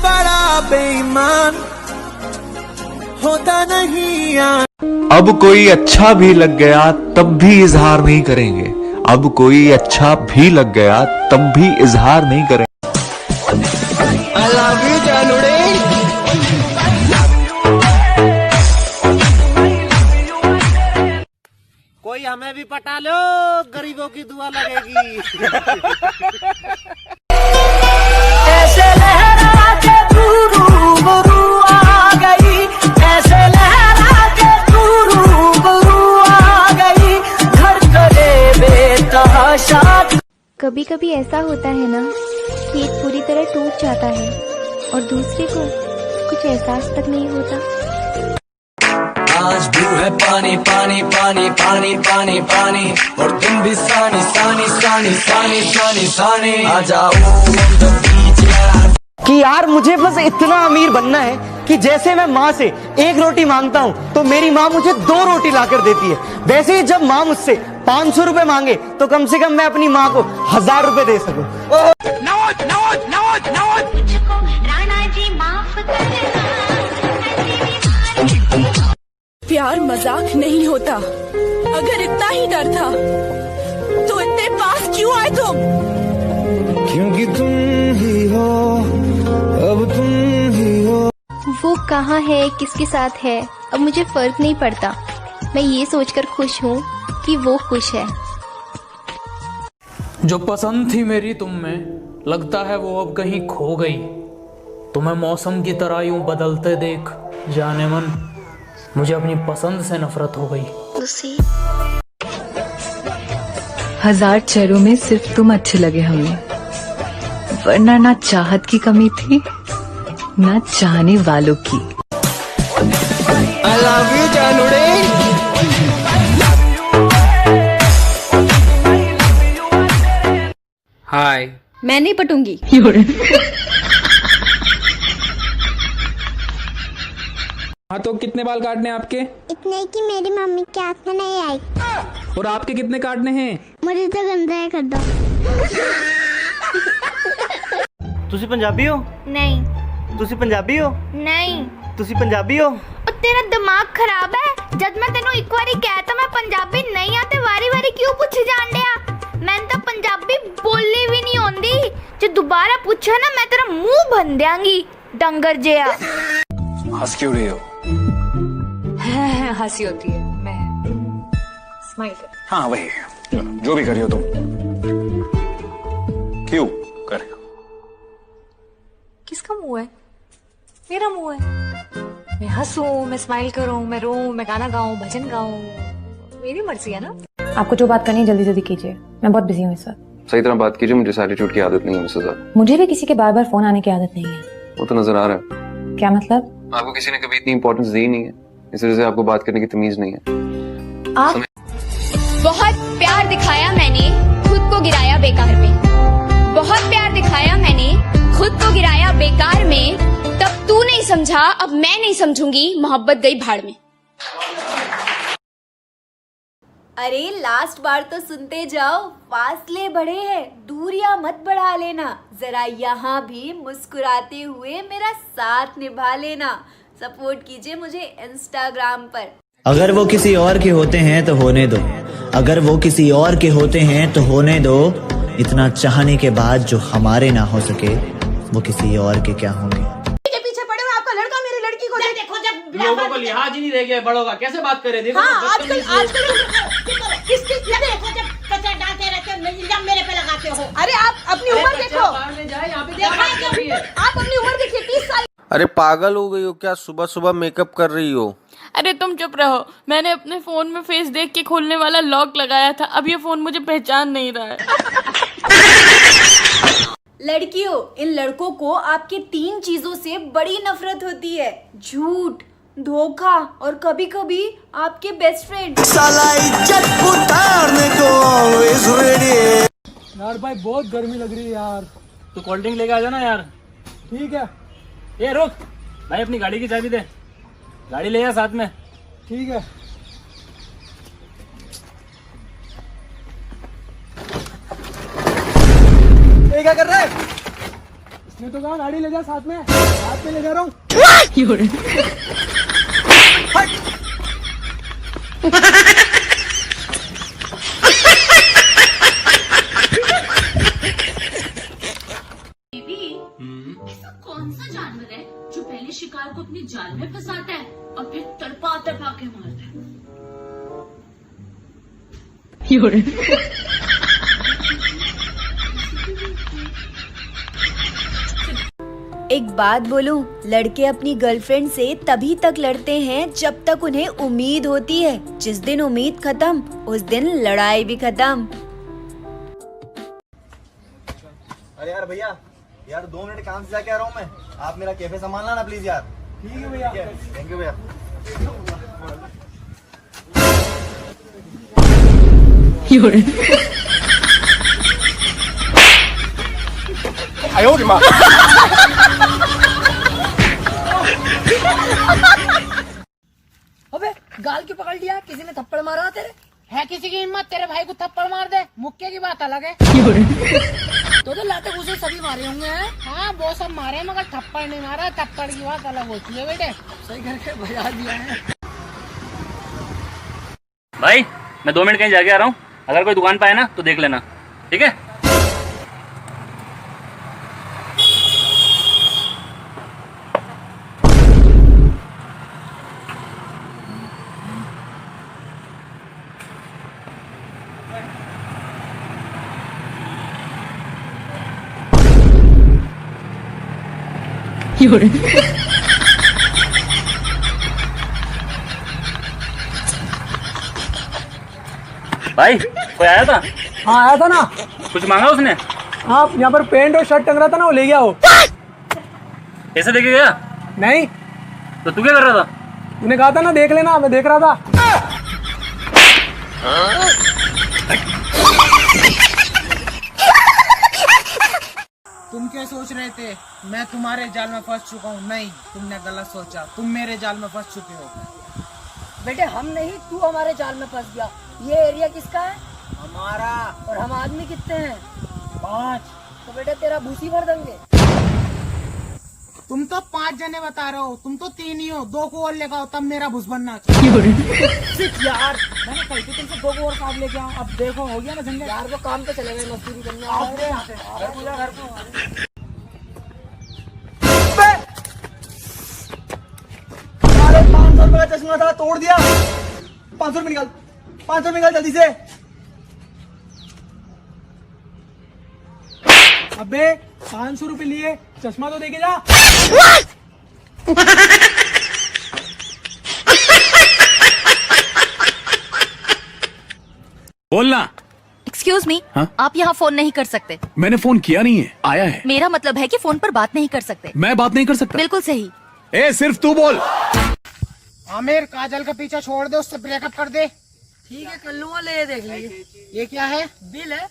बड़ा बेईमान होता नहीं यार। अब कोई अच्छा भी लग गया तब भी इजहार नहीं करेंगे। अब कोई अच्छा भी लग गया तब भी इजहार नहीं करेंगे। I love you जानूड़े। कोई हमें भी पटा लो, गरीबों की दुआ लगेगी। ऐसे लहरा के तू रूबरू आ गई, ऐसे लहरा के तू रूबरू आ गई, घर करे बेतहाशा। कभी कभी ऐसा होता है ना कि एक पूरी तरह टूट जाता है और दूसरे को कुछ एहसास तक नहीं होता। आज ब्लू है पानी पानी पानी पानी पानी पानी, और तुम भी सानी सानी सानी सानी सानी सानी। आ जाओ कि यार मुझे बस इतना अमीर बनना है कि जैसे मैं माँ से एक रोटी मांगता हूँ तो मेरी माँ मुझे 2 रोटी लाकर देती है। वैसे ही जब माँ मुझसे 500 रुपए मांगे तो कम से कम मैं अपनी माँ को 1000 रुपए दे सकूं। प्यार मजाक नहीं होता। अगर इतना ही डर था तो इतने पास क्यों आए तुम? क्योंकि तुम ही हो, अब तुम ही हो। वो कहाँ है, किसके साथ है, अब मुझे फर्क नहीं पड़ता। मैं ये सोचकर खुश हूँ कि वो खुश है। जो पसंद थी मेरी तुम में, लगता है वो अब कहीं खो गई। तुम्हें मौसम की तरह यूं बदलते देख जाने मन, मुझे अपनी पसंद से नफरत हो गई। 1000 चेहरों में सिर्फ तुम अच्छे लगे हमें, वरना ना चाहत की कमी थी ना चाहने वालों की। I love you जानूड़े। हाय। मैं नहीं पटूंगी। हाँ तो कितने बाल काटने हैं आपके? इतने कि मेरी मम्मी के हाथ में नहीं आई। और आपके कितने काटने हैं? मुझे तो गंदा कर दो। तुसी पंजाबी हो? नहीं तुसी पंजाबी हो? नहीं। तुसी पंजाबी हो? और तेरा दिमाग खराब है? जब मैं तेनों एक बारी कहता मैं पंजाबी नहीं आते, वारी वारी क्यों पूछी जान दिया? मैंने तो पंजाबी बोलनी भी नहीं आती। जो दोबारा पूछा ना मैं तेरा मुंह भन देंगी, डंगर जिया। हंस क्यों रही हो? हंसी होती है, मैं स्माइल कर। हाँ वही, जो भी करी हो तुम। क्यों कर रही हो? किसका मुंह है? मेरा मुंह है। मैं हंसूं, मैं स्माइल करूं, मैं रोऊं, मैं गाना गाऊं, भजन गाऊं, मेरी मर्जी है ना। आपको जो बात करनी है जल्दी जल्दी कीजिए, मैं बहुत बिजी हूँ इस वक्त। सही तरह बात कीजिए, मुझे एटीट्यूड की आदत नहीं है मुझसे ज्यादा। मुझे भी किसी के बार बार फोन आने की आदत नहीं है। वो तो नजर आ रहा है। क्या मतलब? आपको किसी ने कभी इतनी इंपॉर्टेंस दी नहीं है, इस वजह से आपको बात करने की तमीज नहीं है। आप बहुत प्यार दिखाया मैंने, खुद को गिराया बेकार में। बहुत प्यार दिखाया मैंने, खुद को गिराया बेकार में। तब तू नहीं समझा, अब मैं नहीं समझूंगी, मोहब्बत गई भाड़ में। अरे लास्ट बार तो सुनते जाओ, फासले बढ़े हैं, दूरियां मत बढ़ा लेना। जरा यहाँ भी मुस्कुराते हुए मेरा साथ निभा लेना। सपोर्ट कीजिए मुझे इंस्टाग्राम पर। अगर वो किसी और के होते हैं तो होने दो, अगर वो किसी और के होते हैं तो होने दो। इतना चाहने के बाद जो हमारे ना हो सके वो किसी और के क्या होंगे। पीछे पड़े हुए आपका लड़का मेरी लड़की को देखो। जब लोगों को लिहाज ही नहीं रह गया बड़ों का, कैसे बात करे? देखो आजकल देखो, जब कचरा डालते रहते हो, इल्जाम मेरे पे लगाते हो। अरे आप अपनी उम्र देखो, आप अपनी उम्र देखिए, 30 साल। अरे पागल हो गई हो क्या? सुबह सुबह मेकअप कर रही हो? अरे तुम चुप रहो, मैंने अपने फोन में फेस देख के खोलने वाला लॉक लगाया था। अब ये फोन मुझे पहचान नहीं रहा है। लड़कियों, इन लड़कों को आपके 3 चीजों से बड़ी नफरत होती है: झूठ, धोखा और कभी कभी आपके बेस्ट फ्रेंड। साला इज्जत उतारने को always ready। यार भाई बहुत गर्मी लग रही है यार, तो कोल्ड ड्रिंक लेके आ जाना यार। ठीक है। ये रुक भाई, अपनी गाड़ी की चाबी दे, गाड़ी ले आ साथ में। ठीक है। ये क्या कर रहा है? उसने तो कहा गाड़ी ले जा साथ में ले जा रहा हूँ। ऐसा कौन सा जानवर है जो पहले शिकार को अपनी जाल में फंसाता है और फिर तड़पा तड़पा के मारता है? एक बात बोलूं, लड़के अपनी गर्लफ्रेंड से तभी तक लड़ते हैं जब तक उन्हें उम्मीद होती है। जिस दिन उम्मीद खत्म उस दिन लड़ाई भी खत्म। अरे यार भैया, यार 2 मिनट काम से जाके आ रहा हूँ मैं। आप मेरा कैफे संभालना ना प्लीज यार। ठीक है भैया। थैंक यू भैया। अबे गाल क्यों पकड़ लिया? किसी ने थप्पड़ मारा तेरे? है किसी की हिम्मत तेरे भाई को थप्पड़ मार दे? मुक्के की बात अलग है। तो लाते घुसे सभी मारे होंगे हैं? हाँ वो सब मारे मगर थप्पड़ नहीं मारा। थप्पड़ की बात अलग होती है बेटे। सही करके बजा दिया है। भाई मैं 2 मिनट कहीं जाके आ रहा हूँ, अगर कोई दुकान पे आए ना तो देख लेना, ठीक है? भाई कोई आया था? हाँ आया था ना। कुछ मांगा उसने? हाँ यहाँ पर पेंट और शर्ट टंग रहा था ना, वो ले गया। वो पैसे देके गया? नहीं। तो तू क्या कर रहा था? तूने कहा था ना देख लेना, मैं देख रहा था। तुम क्या सोच रहे थे मैं तुम्हारे जाल में फंस चुका हूँ? नहीं, तुमने गलत सोचा। तुम मेरे जाल में फंस चुके हो। बेटे हम नहीं, तू हमारे जाल में फंस गया। ये एरिया किसका है? हमारा। और हम आदमी कितने हैं? 5। तो बेटे तेरा भूसी भर देंगे। तुम तो 5 जने बता रहे हो, तुम तो 3 ही हो। 2 को और लेकर आओ तब मेरा भूस बनना चाहिए। यार मैंने कल तुमसे 2 को और साथ लेके आओ। अब देखो हो गया ना झंझट। यार वो काम पे चले गए, मजदूरी करने। घर पे 500 रुपए का चश्मा था, तोड़ दिया। 500 रुपए निकाल, 500 रुपए निकाल जल्दी से। अबे 500 रुपए लिए, चश्मा तो देके जा। बोलना। एक्सक्यूज मी, आप यहाँ फोन नहीं कर सकते। मैंने फोन किया नहीं है, आया है। मेरा मतलब है कि फोन पर बात नहीं कर सकते। मैं बात नहीं कर सकता? बिल्कुल सही। सिर्फ तू बोल। आमिर काजल का पीछा छोड़ दे, उससे ब्रेकअप कर दे। ठीक है कर लूंगा, ले देख लीजिए। ये क्या है? बिल है।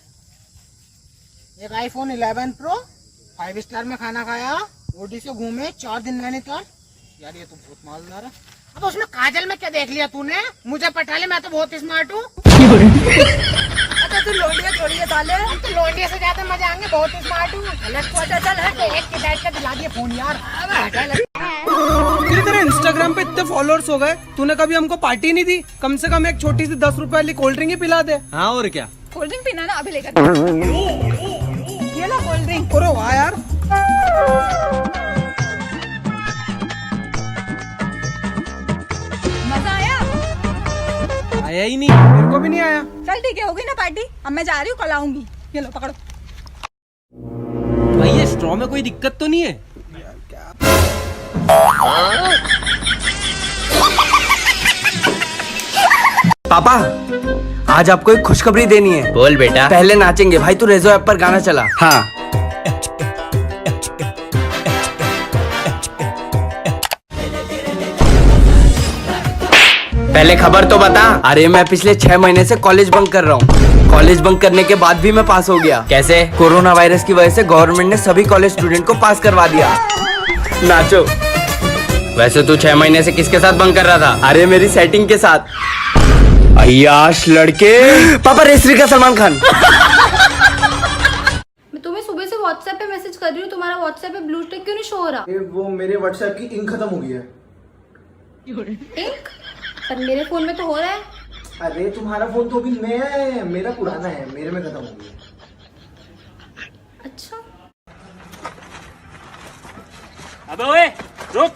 एक iPhone 11 Pro, 5 स्टार में खाना खाया, ओडी से घूमे, 4 दिन नैनीताल। यार ये तो बहुत मालदार है। अब उसमें काजल में क्या देख लिया तूने? मुझे पटा ले, मैं तो बहुत स्मार्ट हूँ। अच्छा तू लोंडिया छोड़िए साले। हम तो लोंडिया से ज्यादा मजा आएंगे, बहुत स्मार्ट हूँ। चल हट, एक के बैठ का दिला दिया फोन यार। तेरे इंस्टाग्राम पे इतने फॉलोअर्स हो गए, तूने कभी हमको पार्टी नहीं दी? कम से कम एक छोटी सी 10 रुपए वाली कोल्ड ड्रिंक ही पिला दे। हाँ और क्या? कोल्ड ड्रिंक पीना ना, अभी लेकर। ये लो कोल्ड ड्रिंक। अरे वाह यार। मजा आया? आया ही नहीं, मेरे को भी नहीं आया। चल ठीक है, हो गई ना पार्टी। अब मैं जा रही हूँ, कल आऊंगी। ये लो पकड़ो। भाई ये स्ट्रॉ में कोई दिक्कत तो नहीं है? पापा आज आपको एक खुशखबरी देनी है। बोल बेटा। पहले नाचेंगे भाई, तू रेजो ऐप पर गाना चला। हाँ पहले खबर तो बता। अरे मैं पिछले 6 महीने से कॉलेज बंक कर रहा हूँ। कॉलेज बंक करने के बाद भी मैं पास हो गया। कैसे? कोरोना वायरस की वजह से गवर्नमेंट ने सभी कॉलेज स्टूडेंट को पास करवा दिया। नाचो। वैसे तू 6 महीने से किसके साथ बंक कर रहा था? अरे मेरी सेटिंग के साथ। अय्याश लड़के। पापा रेसरी का सलमान खान। मैं तुम्हें सुबह से व्हाट्सएप व्हाट्सएप पे मैसेज कर रही हूँ, तुम्हारा व्हाट्सएप पे ब्लू टिक क्यों नहीं शो हो रहा? वो मेरे व्हाट्सएप की इंक खत्म हो गई है। इंक? पर मेरे फोन में तो हो रहा है। अरे तुम्हारा फोन तो अभी नया है, मेरा पुराना है, मेरे में खत्म हो गया। अच्छा। अबे ओए रुक।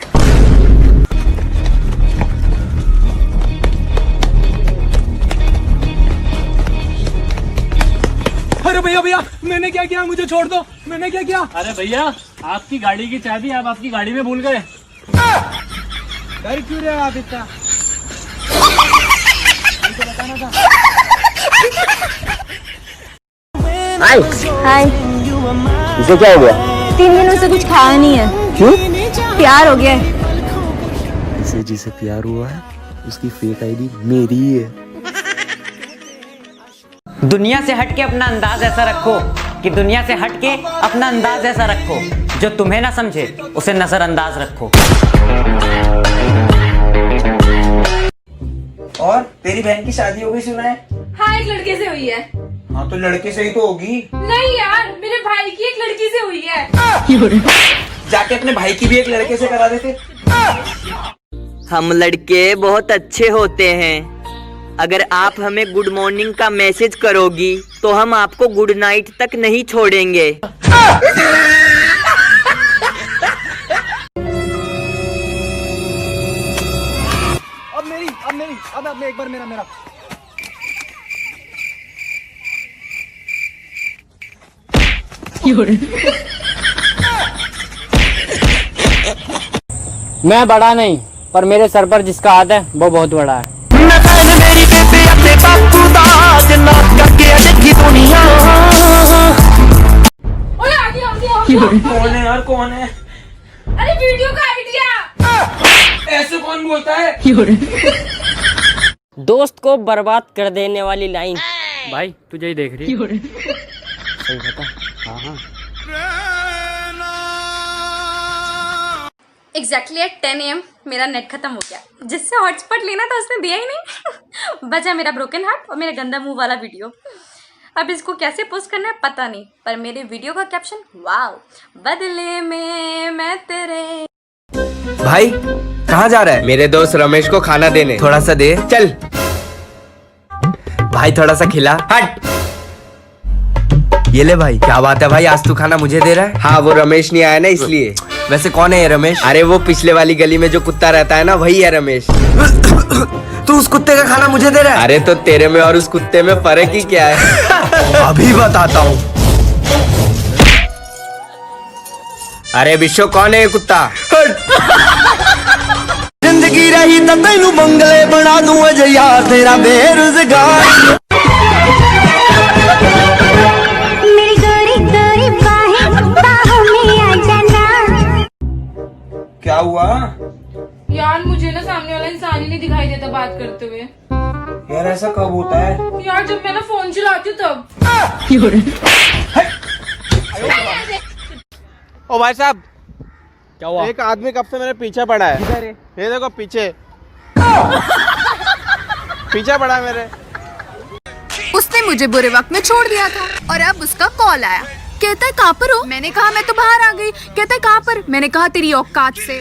अरे भैया भैया, मैंने क्या किया? मुझे छोड़ दो। मैंने क्या किया? अरे भैया, आपकी गाड़ी की चाबी आप आपकी गाड़ी में भूल गए। डर क्यों रहे हो आप इतना? बताना था। हाय हाय, इसे क्या हो गया? 3 दिनों से कुछ खाया नहीं है। क्यों? प्यार हो गया है। इसे जिसे प्यार हुआ है उसकी फेक आईडी मेरी ही है। दुनिया से हटके अपना अंदाज ऐसा रखो कि दुनिया से हटके अपना अंदाज ऐसा रखो, जो तुम्हें ना समझे उसे नजरअंदाज रखो। और तेरी बहन की शादी हो गई सुना है? हाँ, एक लड़के से हुई है। हाँ तो लड़के से ही तो होगी। नहीं यार, मेरे भाई की एक लड़की से हुई है। जाके अपने भाई की भी एक लड़के से करा देते। हम लड़के बहुत अच्छे होते हैं। अगर आप हमें गुड मॉर्निंग का मैसेज करोगी तो हम आपको गुड नाइट तक नहीं छोड़ेंगे। अब एक बार मेरा मैं बड़ा नहीं, पर मेरे सर पर जिसका हाथ है वो बहुत बड़ा है। कौन है यार, कौन है? अरे वीडियो का आइडिया। ऐसे कौन बोलता है? दोस्त को बर्बाद कर देने वाली लाइन। भाई तुझे ही देख रही है। सही बता। हाँ हाँ। एग्जैक्टली एट 10 AM मेरा नेट खत्म हो गया। जिससे हॉटस्पॉट लेना था उसने दिया ही नहीं। बचा मेरा ब्रोकन हार्ट और मेरा गंदा मुंह वाला वीडियो। अब इसको कैसे पोस्ट करना है पता नहीं, पर मेरे वीडियो का कैप्शन वाव, बदले में मैं तेरे। भाई कहाँ जा रहा है? मेरे दोस्त रमेश को खाना देने। थोड़ा सा दे। चल भाई, थोड़ा सा खिला। हट। ये ले भाई। क्या बात है भाई, आज तू खाना मुझे दे रहा है? हाँ, वो रमेश नहीं आया ना इसलिए। वैसे कौन है ये रमेश? अरे वो पिछले वाली गली में जो कुत्ता रहता है ना, वही है रमेश। तू उस कुत्ते का खाना मुझे दे रहा है? अरे तो तेरे में और उस कुत्ते में फर्क ही क्या है? अभी बताता हूँ। अरे बिशो, कौन है ये कुत्ता? जिंदगी रही तो तेनू बंगले बना दूं अज यार, तेरा बेरोजगार। मेरी गोरी गोरी बाहों में आ जाना। क्या हुआ यार मुझे ना सामने वाला इंसान ही नहीं दिखाई देता बात करते हुए। यार? ऐसा कब होता है यार? जब मैं ना फोन चलाती हूँ तब। ओ भाई साहब, क्या हुआ? एक आदमी कब से मेरे पीछे पड़ा है। ये देखो पीछे पीछे पड़ा है मेरे। उसने मुझे बुरे वक्त में छोड़ दिया था और अब उसका कॉल आया। कहता है कहाँ पर हो? मैंने कहा मैं तो बाहर आ गई। कहता है कहाँ पर? मैंने कहा तेरी औकात से।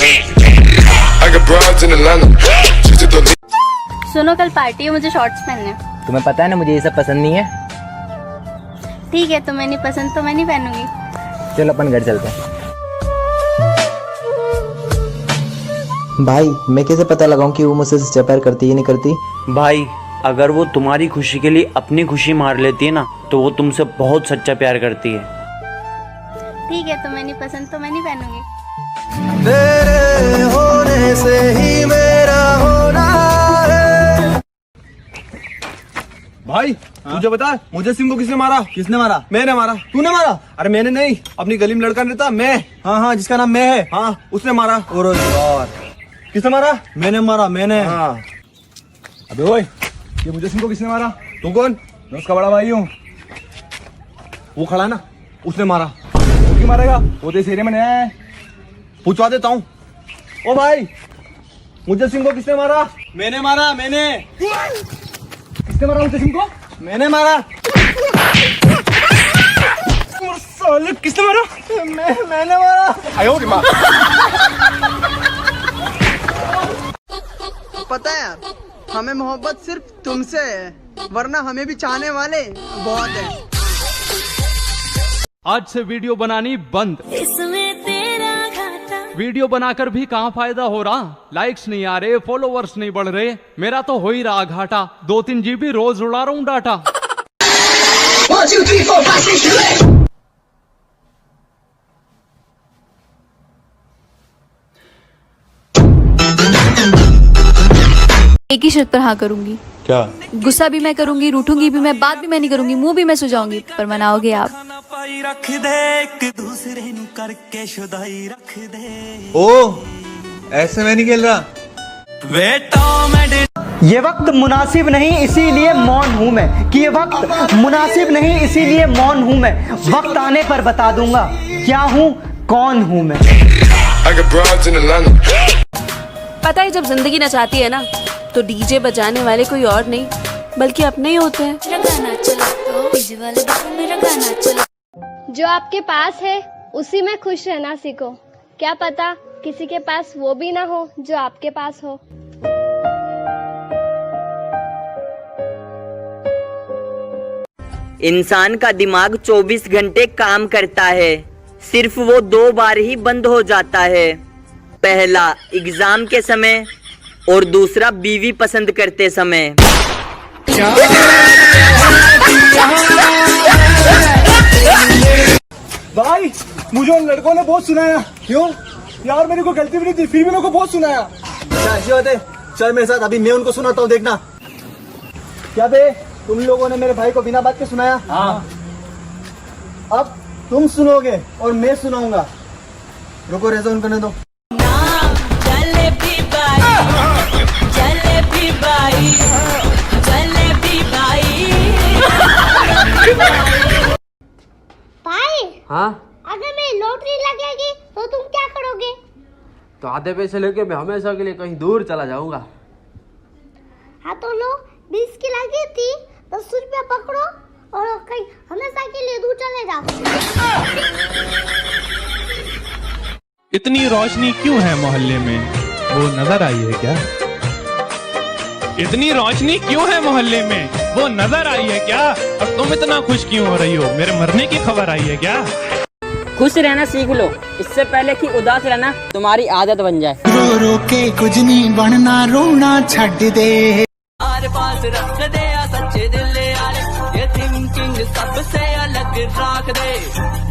सुनो, कल पार्टी है, मुझे शॉर्ट्स पहनने। तुम्हें पता है ना मुझे ये सब पसंद नहीं है। ठीक है, तुम्हें नहीं पसंद तो मैं नहीं पहनूंगी। चलो अपन घर चलते हैं। भाई मैं कैसे पता लगाऊं कि वो मुझसे सच्चा प्यार करती है नहीं करती? भाई अगर वो तुम्हारी खुशी के लिए अपनी खुशी मार लेती है ना, तो वो तुमसे बहुत सच्चा प्यार करती है। ठीक है, तुम्हें नहीं पसंद तो मैं नहीं पहनूंगी। तेरे होने से ही मेरा होना है। भाई तुझे बता, मुझे सिंह को किसने मारा? किसने मारा? मैंने मारा। तूने मारा? अरे मैंने नहीं, अपनी गली में लड़का रहता मैं। हाँ हाँ, जिसका नाम मैं है। हाँ, उसने मारा। और यार, किसने मारा? मैंने मारा, मैंने। हाँ। अबे ओए, ये मुझे सिंह को किसने मारा? तू कौन? मैं उसका बड़ा भाई हूँ। वो खड़ा है ना, उसने मारा। वो क्यों मारेगा? वो तो इस एरिया में नया है। पूछवा देता हूँ। ओ भाई, मुझे सिंह को किसने मारा? मैंने मारा, मैंने। किसने मारा मुझे सिंह को? मैंने मारा। साले किसने मारा? मैंने मारा। पता है यार, हमें मोहब्बत सिर्फ तुमसे है, वरना हमें भी चाहने वाले बहुत हैं। आज से वीडियो बनानी बंद। इसमें तेरा घाटा। वीडियो बनाकर भी कहाँ फायदा हो रहा, लाइक्स नहीं आ रहे, फॉलोवर्स नहीं बढ़ रहे, मेरा तो हो ही रहा घाटा। 2-3 GB रोज उड़ा रहा हूँ डाटा। 1 2 3 4 5 6 7 एक ही शर्त पर हाँ करूंगी। क्या? गुस्सा भी मैं करूंगी, रूठूंगी भी मैं, बात भी मैं नहीं करूंगी, मुंह भी मैं सुझाऊंगी, पर मनाओगे आप। ओ, ऐसे मैं नहीं खेल रहा। ये वक्त मुनासिब नहीं इसीलिए मौन हूँ मैं, कि ये वक्त मुनासिब नहीं इसीलिए मौन हूँ मैं। वक्त आने पर बता दूंगा क्या हूँ, कौन हूँ मैं। पता है जब जिंदगी नचाती है ना, तो डीजे बजाने वाले कोई और नहीं बल्कि अपने ही होते हैं। जो आपके पास है उसी में खुश रहना सीखो। क्या पता किसी के पास वो भी ना हो जो आपके पास हो। इंसान का दिमाग 24 घंटे काम करता है, सिर्फ वो 2 बार ही बंद हो जाता है। पहला एग्जाम के समय और दूसरा बीवी पसंद करते समय। भाई मुझे उन लड़कों ने बहुत सुनाया। क्यों यार, मेरे को गलती भी नहीं थी, फिर भी मेरे को बहुत सुनाया। ऐसी बात है, चल मेरे साथ, अभी मैं उनको सुनाता हूँ, देखना। क्या बे, तुम लोगों ने मेरे भाई को बिना बात के सुनाया? हाँ। अब तुम सुनोगे और मैं सुनाऊंगा। रुको, रेज़ करने दो। भाई, हाँ, अगर मेरी लॉटरी लगेगी तो तुम क्या करोगे? तो आधे पैसे लेके मैं हमेशा के लिए कहीं दूर चला जाऊंगा। हाँ तो लो, 20 की लगी थी, 10 रुपया पकड़ो और कहीं हमेशा के लिए दूर चले जाओ। इतनी रोशनी क्यों है मोहल्ले में, वो नजर आई है क्या? इतनी रोशनी क्यों है मोहल्ले में, वो नजर आई है क्या? और तुम इतना खुश क्यों हो रही हो, मेरे मरने की खबर आई है क्या? खुश रहना सीख लो, इससे पहले कि उदास रहना तुम्हारी आदत बन जाए। रो रो के कुछ नहीं बनना, रोना छड़ दे। आर पास रख दे सच्चे दिल यारे, ये थिंकिंग सबसे अलग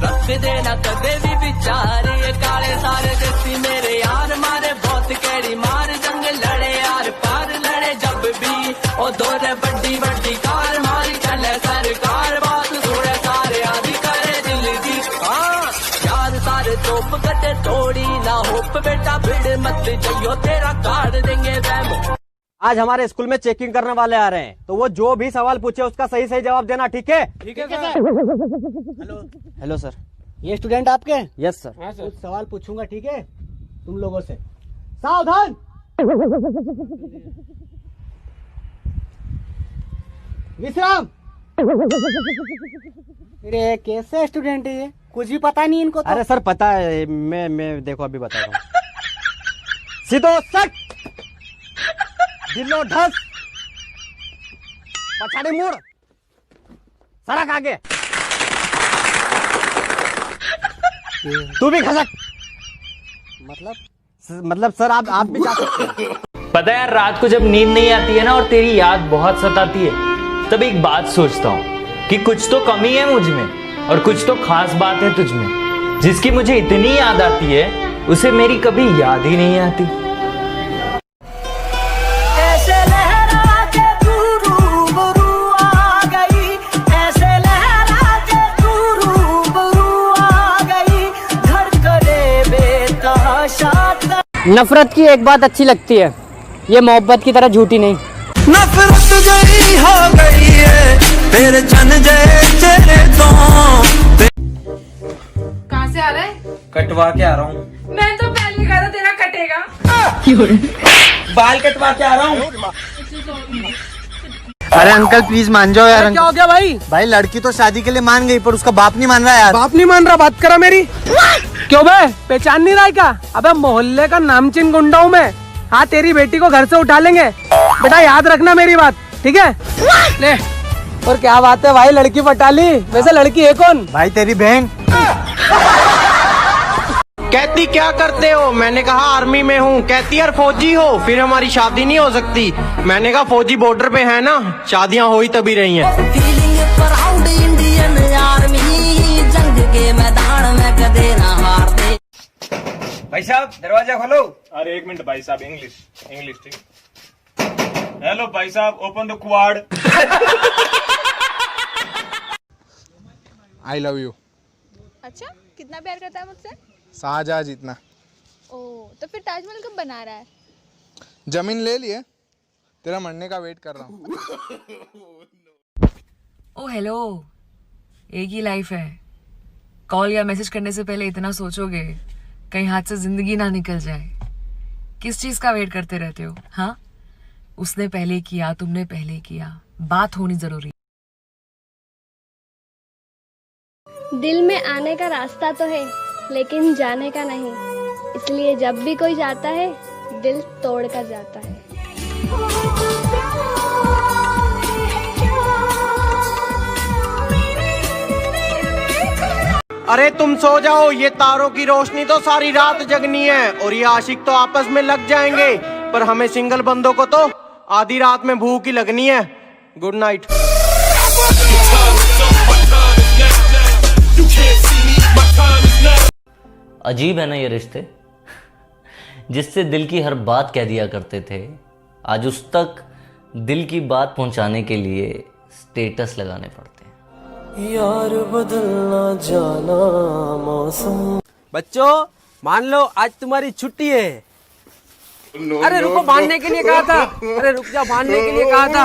रख दे ना कदे भी विचार। ये काले सारे जैसी मेरे यार मारे बहुत कैरी मार, जंग लड़े यार पार लड़े जब भी, ओ दौरे बड्डी बड्डी कार मारी चले सरकार, बात सुने सारे आदि करे दिल दी। हाँ यार सारे तोप कटे तोड़ी ना होप, बेटा भिड़ मत जाइयो तेरा काट देंगे वैम। आज हमारे स्कूल में चेकिंग करने वाले आ रहे हैं, तो वो जो भी सवाल पूछे उसका सही सही जवाब देना, ठीक है? ठीक है सर। Hello sir. ये स्टूडेंट आपके हैं? Yes sir. कुछ सवाल पूछूंगा, ठीक है? तुम लोगों से सावधान। विश्राम। अरे कैसे स्टूडेंट है ये, कुछ भी पता नहीं इनको तो। अरे सर पता है, मैं देखो अभी बता रहा हूँ। सीधो सट, दिलो ढस, पछाड़ी मुड़, सड़क आगे, तू भी खसक। मतलब सर आप भी जा सकते हैं। पता है यार, रात को जब नींद नहीं आती है ना और तेरी याद बहुत सताती है, तब एक बात सोचता हूँ कि कुछ तो कमी है मुझ में और कुछ तो खास बात है तुझ में। जिसकी मुझे इतनी याद आती है उसे मेरी कभी याद ही नहीं आती। नफरत की एक बात अच्छी लगती है, ये मोहब्बत की तरह झूठी नहीं। नफरत गई हो गई है फिर जन चले तो। कहाँ से आ रहा है? कटवा के आ रहा हूँ। मैं तो पहले कहा था तेरा कटेगा। बाल कटवा के आ रहा हूँ। अरे अंकल प्लीज मान जाओ यार। क्या हो गया भाई? भाई लड़की तो शादी के लिए मान गई पर उसका बाप नहीं मान रहा यार। बाप नहीं मान रहा? बात करा मेरी। क्यों बे, पहचान नहीं रहा है क्या? अबे मोहल्ले का नामचीन गुंडा हूँ मैं। हाँ, तेरी बेटी को घर से उठा लेंगे। बेटा याद रखना मेरी बात, ठीक है? ले। और क्या बात है भाई, लड़की पटा ली। वैसे लड़की है कौन? भाई तेरी बहन। कहती क्या करते हो? मैंने कहा आर्मी में हूँ। कहती यार फौजी हो, फिर हमारी शादी नहीं हो सकती। मैंने कहा फौजी बॉर्डर पे है ना, शादियाँ हो ही तभी रही हैं। भाई साहब दरवाजा खोलो। अरे 1 मिनट भाई साहब, इंग्लिश ठीक। हेलो भाई साहब, open the quad. I love you. अच्छा, कितना प्यार करता है मुझसे? शाहजहां जितना। ओ, तो फिर ताजमहल कब बना रहा है? जमीन ले लिए, तेरा मरने का वेट कर रहा हूँ। ओ हेलो, एक ही लाइफ है। कॉल या मैसेज करने से पहले इतना सोचोगे कहीं हाथ से जिंदगी ना निकल जाए। किस चीज का वेट करते रहते हो? हाँ, उसने पहले किया, तुमने पहले किया, बात होनी जरूरी। दिल में आने का रास्ता तो है लेकिन जाने का नहीं, इसलिए जब भी कोई जाता है दिल तोड़ कर जाता है। अरे तुम सो जाओ, ये तारों की रोशनी तो सारी रात जगनी है और ये आशिक तो आपस में लग जाएंगे, पर हमें सिंगल बंदों को तो आधी रात में भूख ही लगनी है। Good night. अजीब है ना ये रिश्ते, जिससे दिल की हर बात कह दिया करते थे, आज उस तक दिल की बात पहुंचाने के लिए स्टेटस लगाने पड़ते हैं। यार बदलना जाना मौसम। बच्चों मान लो आज तुम्हारी छुट्टी है। अरे रुको, बांधने के लिए कहा था। अरे रुक जा, बांधने के लिए कहा था।